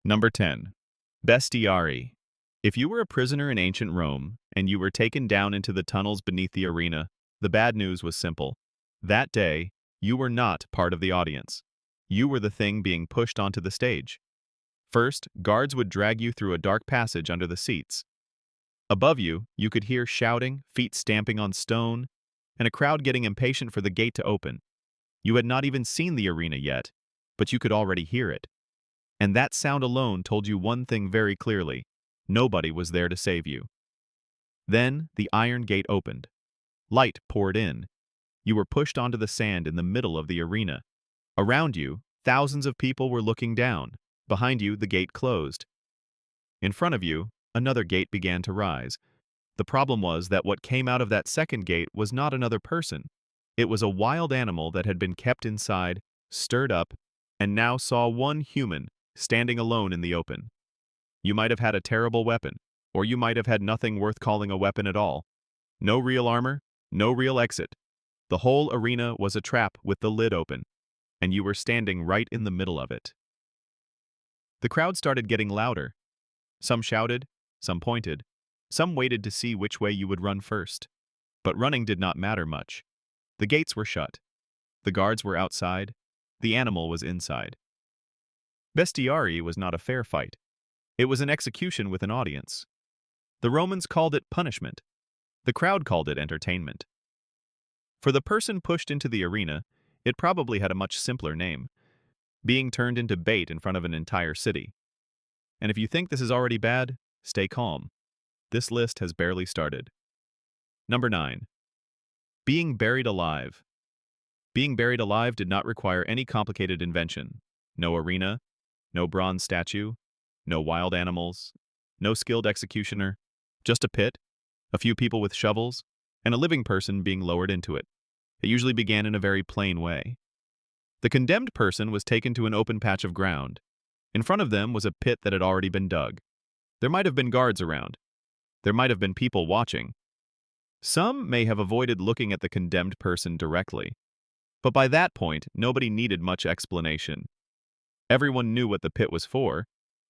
Number 10. Bestiarii. If you were a prisoner in ancient Rome and you were taken down into the tunnels beneath the arena, the bad news was simple. That day, you were not part of the audience. You were the thing being pushed onto the stage. First, guards would drag you through a dark passage under the seats. Above you, you could hear shouting, feet stamping on stone, and a crowd getting impatient for the gate to open. You had not even seen the arena yet, but you could already hear it. And that sound alone told you one thing very clearly. Nobody was there to save you. Then the iron gate opened. Light poured in. You were pushed onto the sand in the middle of the arena. Around you, thousands of people were looking down. Behind you, the gate closed. In front of you, another gate began to rise. The problem was that what came out of that second gate was not another person. It was a wild animal that had been kept inside, stirred up, and now saw one human standing alone in the open. You might have had a terrible weapon, or you might have had nothing worth calling a weapon at all. No real armor, no real exit. The whole arena was a trap with the lid open, and you were standing right in the middle of it. The crowd started getting louder. Some shouted, some pointed, some waited to see which way you would run first. But running did not matter much. The gates were shut. The guards were outside. The animal was inside. Bestiarii was not a fair fight. It was an execution with an audience. The Romans called it punishment. The crowd called it entertainment. For the person pushed into the arena, it probably had a much simpler name: being turned into bait in front of an entire city. And if you think this is already bad, stay calm. This list has barely started. Number 9. Being buried alive. Being buried alive did not require any complicated invention. No arena, no bronze statue, no wild animals, no skilled executioner, just a pit, a few people with shovels, and a living person being lowered into it. It usually began in a very plain way. The condemned person was taken to an open patch of ground. In front of them was a pit that had already been dug. There might have been guards around. There might have been people watching. Some may have avoided looking at the condemned person directly. But by that point, nobody needed much explanation. Everyone knew what the pit was for.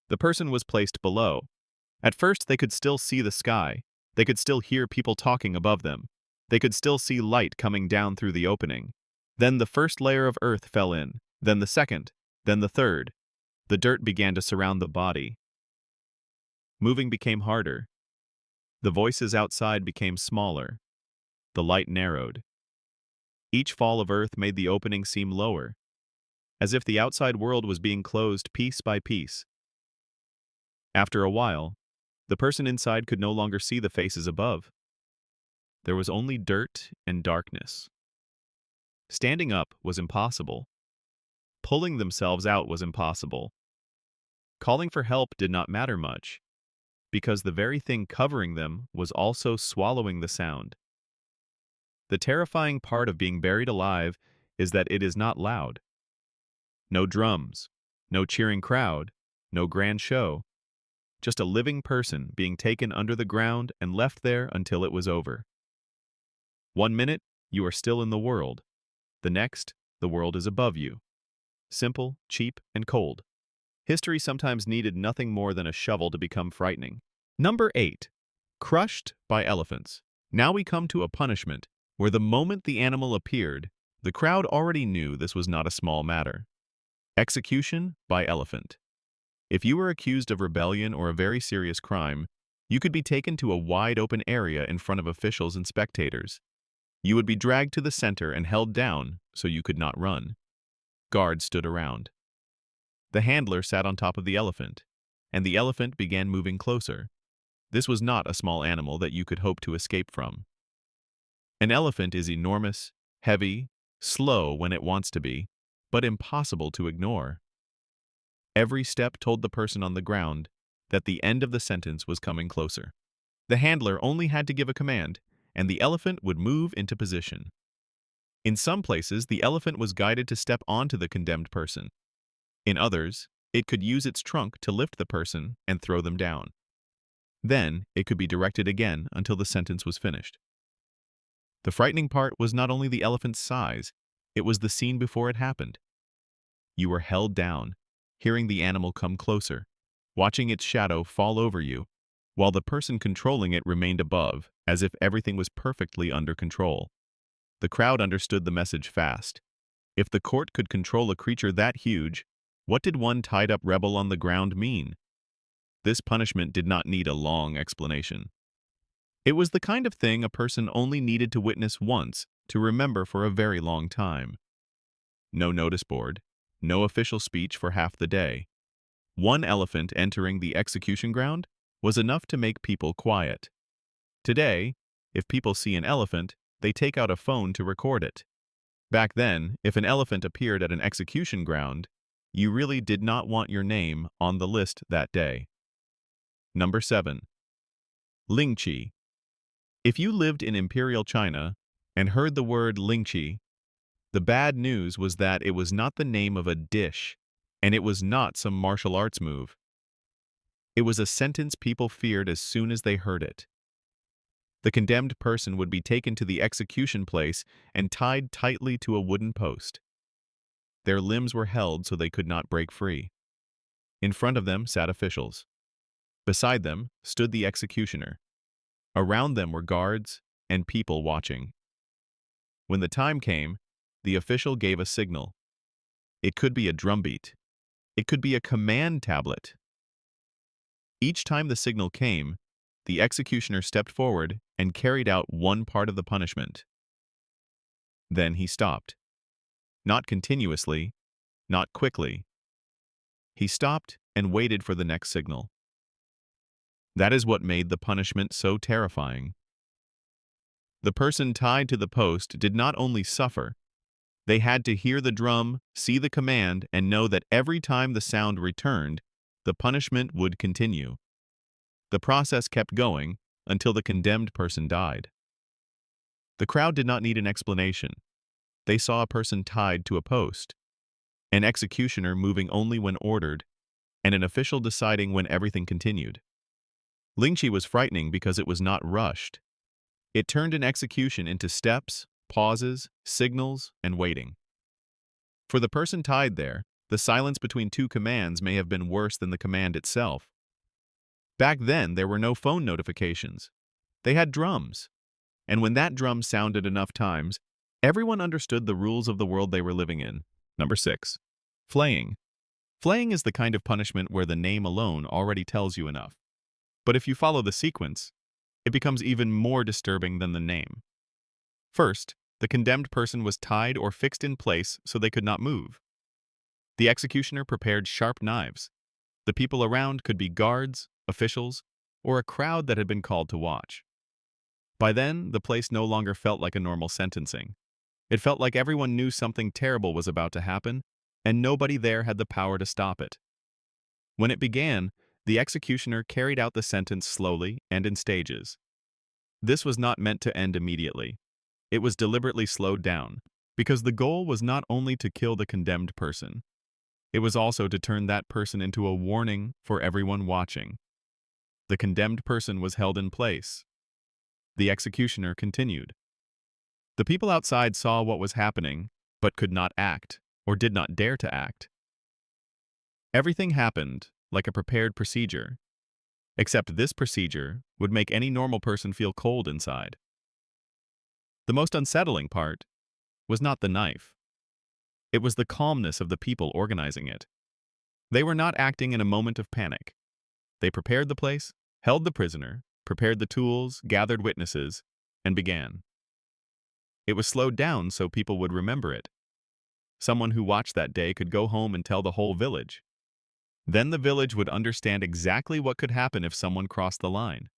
The person was placed below. At first, they could still see the sky. They could still hear people talking above them. They could still see light coming down through the opening. Then the first layer of earth fell in, then the second, then the third. The dirt began to surround the body. Moving became harder. The voices outside became smaller. The light narrowed. Each fall of earth made the opening seem lower, as if the outside world was being closed piece by piece. After a while, the person inside could no longer see the faces above. There was only dirt and darkness. Standing up was impossible. Pulling themselves out was impossible. Calling for help did not matter much, because the very thing covering them was also swallowing the sound. The terrifying part of being buried alive is that it is not loud. No drums, no cheering crowd, no grand show. Just a living person being taken under the ground and left there until it was over. 1 minute, you are still in the world. The next, the world is above you. Simple, cheap, and cold. History sometimes needed nothing more than a shovel to become frightening. Number 8. Crushed by elephants. Now we come to a punishment where the moment the animal appeared, the crowd already knew this was not a small matter. Execution by elephant. If you were accused of rebellion or a very serious crime, you could be taken to a wide-open area in front of officials and spectators. You would be dragged to the center and held down so you could not run. Guards stood around. The handler sat on top of the elephant, and the elephant began moving closer. This was not a small animal that you could hope to escape from. An elephant is enormous, heavy, slow when it wants to be, but impossible to ignore. Every step told the person on the ground that the end of the sentence was coming closer. The handler only had to give a command, and the elephant would move into position. In some places, the elephant was guided to step onto the condemned person. In others, it could use its trunk to lift the person and throw them down. Then, it could be directed again until the sentence was finished. The frightening part was not only the elephant's size, it was the scene before it happened. You were held down, hearing the animal come closer, watching its shadow fall over you, while the person controlling it remained above, as if everything was perfectly under control. The crowd understood the message fast. If the court could control a creature that huge, what did one tied-up rebel on the ground mean? This punishment did not need a long explanation. It was the kind of thing a person only needed to witness once to remember for a very long time. No notice board, no official speech for half the day. One elephant entering the execution ground was enough to make people quiet. Today, if people see an elephant, they take out a phone to record it. Back then, if an elephant appeared at an execution ground, you really did not want your name on the list that day. Number 7. Lingchi. If you lived in Imperial China and heard the word Lingchi, the bad news was that it was not the name of a dish, and it was not some martial arts move. It was a sentence people feared as soon as they heard it. The condemned person would be taken to the execution place and tied tightly to a wooden post. Their limbs were held so they could not break free. In front of them sat officials. Beside them stood the executioner. Around them were guards and people watching. When the time came, the official gave a signal. It could be a drumbeat. It could be a command tablet. Each time the signal came, the executioner stepped forward and carried out one part of the punishment. Then he stopped. Not continuously, not quickly. He stopped and waited for the next signal. That is what made the punishment so terrifying. The person tied to the post did not only suffer, they had to hear the drum, see the command, and know that every time the sound returned, the punishment would continue. The process kept going until the condemned person died. The crowd did not need an explanation. They saw a person tied to a post, an executioner moving only when ordered, and an official deciding when everything continued. Lingchi was frightening because it was not rushed. It turned an execution into steps, pauses, signals, and waiting. For the person tied there, the silence between two commands may have been worse than the command itself. Back then, there were no phone notifications. They had drums. And when that drum sounded enough times, everyone understood the rules of the world they were living in. Number 6. Flaying. Flaying is the kind of punishment where the name alone already tells you enough. But if you follow the sequence, it becomes even more disturbing than the name. First, the condemned person was tied or fixed in place so they could not move. The executioner prepared sharp knives. The people around could be guards, officials, or a crowd that had been called to watch. By then, the place no longer felt like a normal sentencing. It felt like everyone knew something terrible was about to happen, and nobody there had the power to stop it. When it began, the executioner carried out the sentence slowly and in stages. This was not meant to end immediately. It was deliberately slowed down, because the goal was not only to kill the condemned person. It was also to turn that person into a warning for everyone watching. The condemned person was held in place. The executioner continued. The people outside saw what was happening, but could not act, or did not dare to act. Everything happened like a prepared procedure, except this procedure would make any normal person feel cold inside. The most unsettling part was not the knife. It was the calmness of the people organizing it. They were not acting in a moment of panic. They prepared the place, held the prisoner, prepared the tools, gathered witnesses, and began. It was slowed down so people would remember it. Someone who watched that day could go home and tell the whole village. Then the village would understand exactly what could happen if someone crossed the line.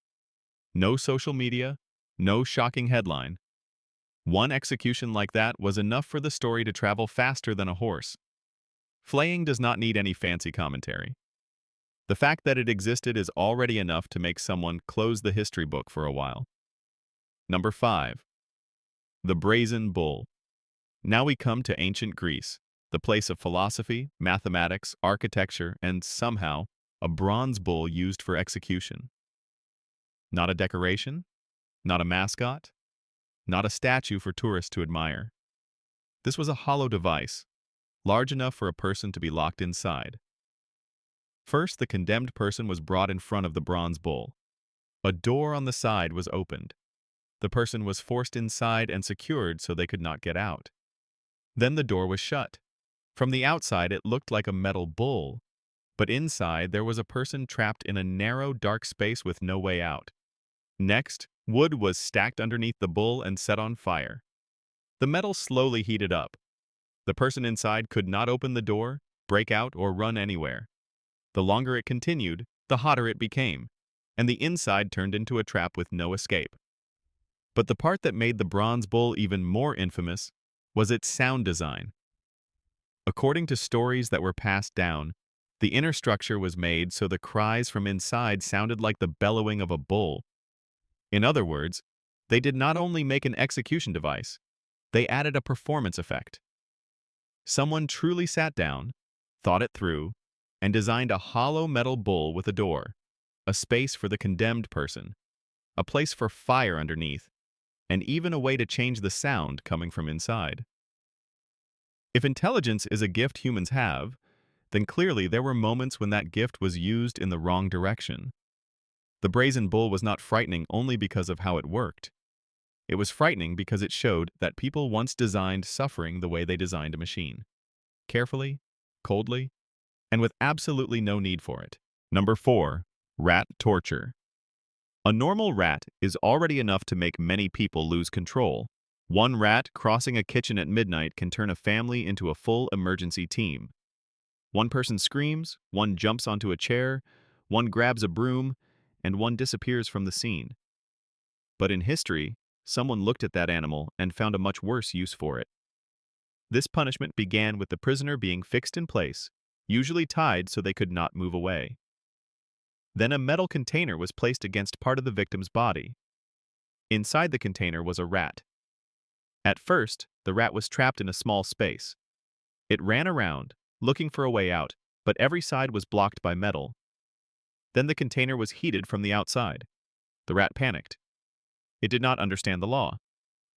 No social media, no shocking headline. One execution like that was enough for the story to travel faster than a horse. Flaying does not need any fancy commentary. The fact that it existed is already enough to make someone close the history book for a while. Number 5. The Brazen Bull. Now we come to ancient Greece, the place of philosophy, mathematics, architecture, and somehow, a bronze bull used for execution. Not a decoration, not a mascot, not a statue for tourists to admire. This was a hollow device, large enough for a person to be locked inside. First, the condemned person was brought in front of the bronze bull. A door on the side was opened. The person was forced inside and secured so they could not get out. Then the door was shut. From the outside, it looked like a metal bull, but inside there was a person trapped in a narrow, dark space with no way out. Next, wood was stacked underneath the bull and set on fire. The metal slowly heated up. The person inside could not open the door, break out, or run anywhere. The longer it continued, the hotter it became, and the inside turned into a trap with no escape. But the part that made the bronze bull even more infamous was its sound design. According to stories that were passed down, the inner structure was made so the cries from inside sounded like the bellowing of a bull. In other words, they did not only make an execution device, they added a performance effect. Someone truly sat down, thought it through, and designed a hollow metal bull with a door, a space for the condemned person, a place for fire underneath, and even a way to change the sound coming from inside. If intelligence is a gift humans have, then clearly there were moments when that gift was used in the wrong direction. The Brazen Bull was not frightening only because of how it worked. It was frightening because it showed that people once designed suffering the way they designed a machine. Carefully, coldly, and with absolutely no need for it. Number 4. Rat torture. A normal rat is already enough to make many people lose control. One rat crossing a kitchen at midnight can turn a family into a full emergency team. One person screams, one jumps onto a chair, one grabs a broom, and one disappears from the scene. But in history, someone looked at that animal and found a much worse use for it. This punishment began with the prisoner being fixed in place, usually tied so they could not move away. Then a metal container was placed against part of the victim's body. Inside the container was a rat. At first, the rat was trapped in a small space. It ran around, looking for a way out, but every side was blocked by metal. Then the container was heated from the outside. The rat panicked. It did not understand the law.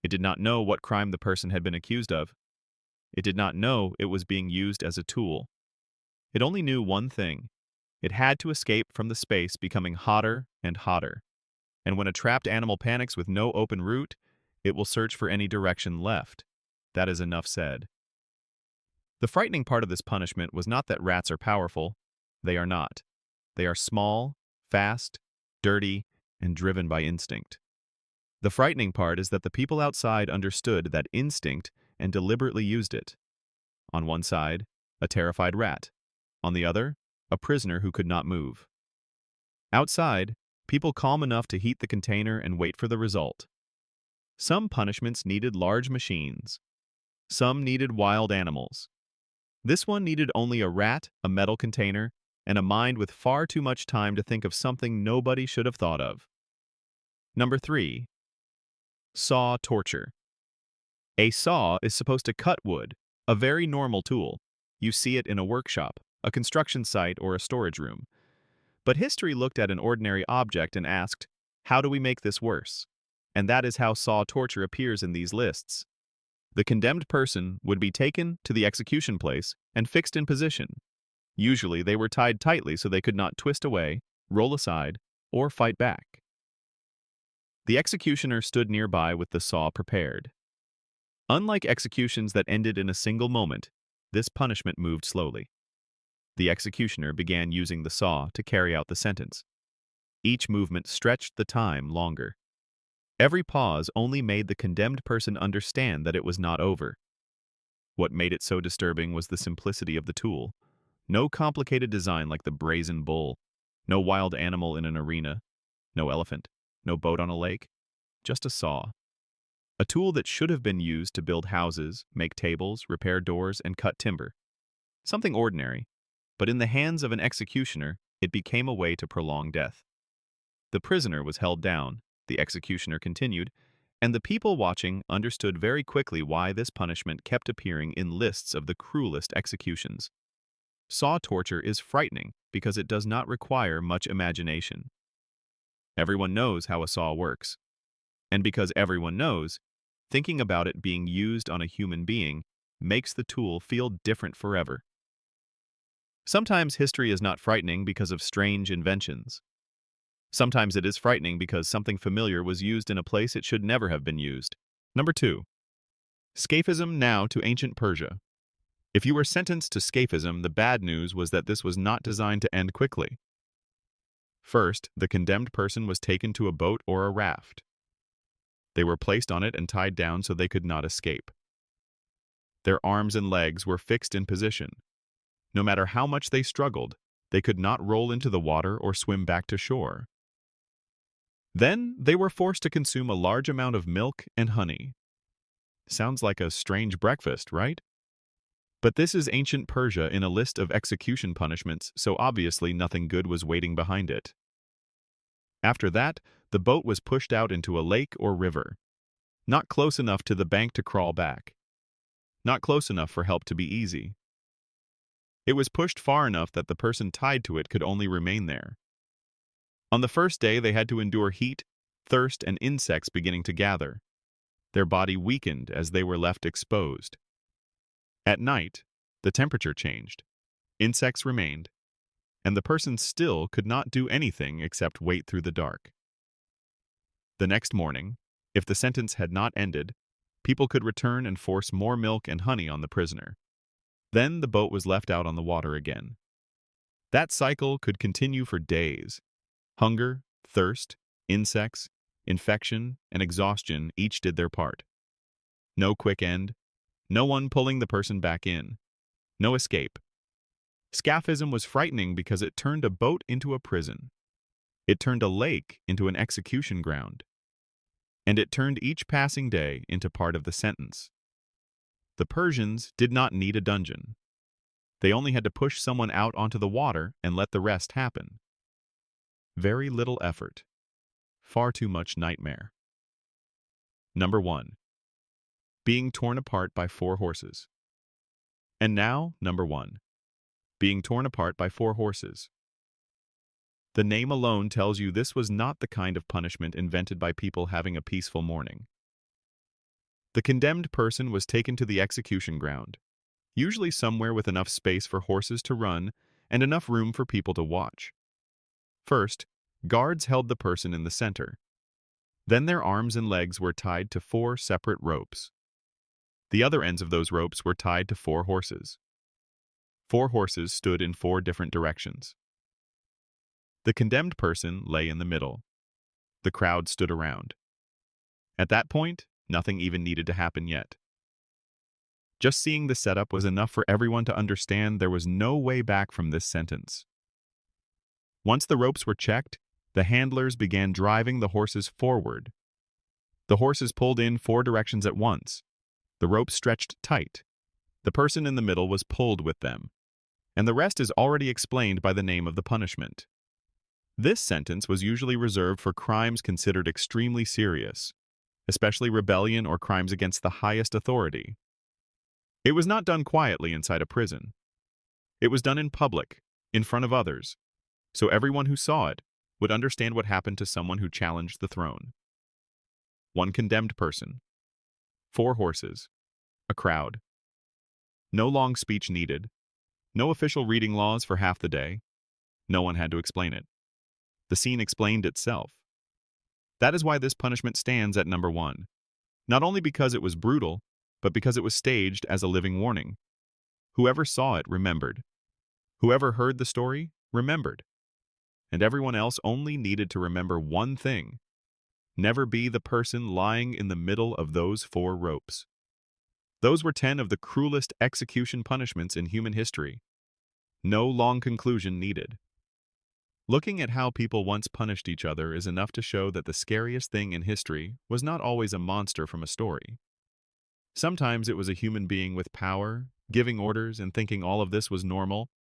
It did not know what crime the person had been accused of. It did not know it was being used as a tool. It only knew one thing. It had to escape from the space becoming hotter and hotter. And when a trapped animal panics with no open route, it will search for any direction left. That is enough said. The frightening part of this punishment was not that rats are powerful. They are not. They are small, fast, dirty, and driven by instinct. The frightening part is that the people outside understood that instinct and deliberately used it. On one side, a terrified rat. On the other, a prisoner who could not move. Outside, people calm enough to heat the container and wait for the result. Some punishments needed large machines. Some needed wild animals. This one needed only a rat, a metal container, and a mind with far too much time to think of something nobody should have thought of. Number 3. Saw torture. A saw is supposed to cut wood, a very normal tool. You see it in a workshop, a construction site, or a storage room. But history looked at an ordinary object and asked, how do we make this worse? And that is how saw torture appears in these lists. The condemned person would be taken to the execution place and fixed in position. Usually they were tied tightly so they could not twist away, roll aside, or fight back. The executioner stood nearby with the saw prepared. Unlike executions that ended in a single moment, this punishment moved slowly. The executioner began using the saw to carry out the sentence. Each movement stretched the time longer. Every pause only made the condemned person understand that it was not over. What made it so disturbing was the simplicity of the tool. No complicated design like the Brazen Bull, no wild animal in an arena, no elephant, no boat on a lake, just a saw. A tool that should have been used to build houses, make tables, repair doors, and cut timber. Something ordinary, but in the hands of an executioner, it became a way to prolong death. The prisoner was held down, the executioner continued, and the people watching understood very quickly why this punishment kept appearing in lists of the cruelest executions. Saw torture is frightening because it does not require much imagination. Everyone knows how a saw works. And because everyone knows, thinking about it being used on a human being makes the tool feel different forever. Sometimes history is not frightening because of strange inventions. Sometimes it is frightening because something familiar was used in a place it should never have been used. Number 2. Scaphism now to ancient Persia. If you were sentenced to scaphism, the bad news was that this was not designed to end quickly. First, the condemned person was taken to a boat or a raft. They were placed on it and tied down so they could not escape. Their arms and legs were fixed in position. No matter how much they struggled, they could not roll into the water or swim back to shore. Then they were forced to consume a large amount of milk and honey. Sounds like a strange breakfast, right? But this is ancient Persia in a list of execution punishments, so obviously nothing good was waiting behind it. After that, the boat was pushed out into a lake or river. Not close enough to the bank to crawl back. Not close enough for help to be easy. It was pushed far enough that the person tied to it could only remain there. On the first day, they had to endure heat, thirst, and insects beginning to gather. Their body weakened as they were left exposed. At night, the temperature changed. Insects remained, and the person still could not do anything except wait through the dark. The next morning, if the sentence had not ended, people could return and force more milk and honey on the prisoner. Then the boat was left out on the water again. That cycle could continue for days. Hunger, thirst, insects, infection, and exhaustion each did their part. No quick end. No one pulling the person back in. No escape. Scaphism was frightening because it turned a boat into a prison. It turned a lake into an execution ground. And it turned each passing day into part of the sentence. The Persians did not need a dungeon. They only had to push someone out onto the water and let the rest happen. Very little effort. Far too much nightmare. Number 1. Being torn apart by 4 horses. And now, number 1. Being torn apart by 4 horses. The name alone tells you this was not the kind of punishment invented by people having a peaceful morning. The condemned person was taken to the execution ground, usually somewhere with enough space for horses to run and enough room for people to watch. First, guards held the person in the center. Then their arms and legs were tied to 4 separate ropes. The other ends of those ropes were tied to 4 horses. 4 horses stood in 4 different directions. The condemned person lay in the middle. The crowd stood around. At that point, nothing even needed to happen yet. Just seeing the setup was enough for everyone to understand there was no way back from this sentence. Once the ropes were checked, the handlers began driving the horses forward. The horses pulled in 4 directions at once. The ropes stretched tight. The person in the middle was pulled with them. And the rest is already explained by the name of the punishment. This sentence was usually reserved for crimes considered extremely serious, especially rebellion or crimes against the highest authority. It was not done quietly inside a prison. It was done in public, in front of others, so everyone who saw it would understand what happened to someone who challenged the throne. 1 condemned person. 4 horses. A crowd. No long speech needed. No official reading laws for half the day. No one had to explain it. The scene explained itself. That is why this punishment stands at number 1. Not only because it was brutal, but because it was staged as a living warning. Whoever saw it remembered. Whoever heard the story remembered. And everyone else only needed to remember one thing: never be the person lying in the middle of those 4 ropes. Those were 10 of the cruelest execution punishments in human history. No long conclusion needed. Looking at how people once punished each other is enough to show that the scariest thing in history was not always a monster from a story. Sometimes it was a human being with power, giving orders and thinking all of this was normal,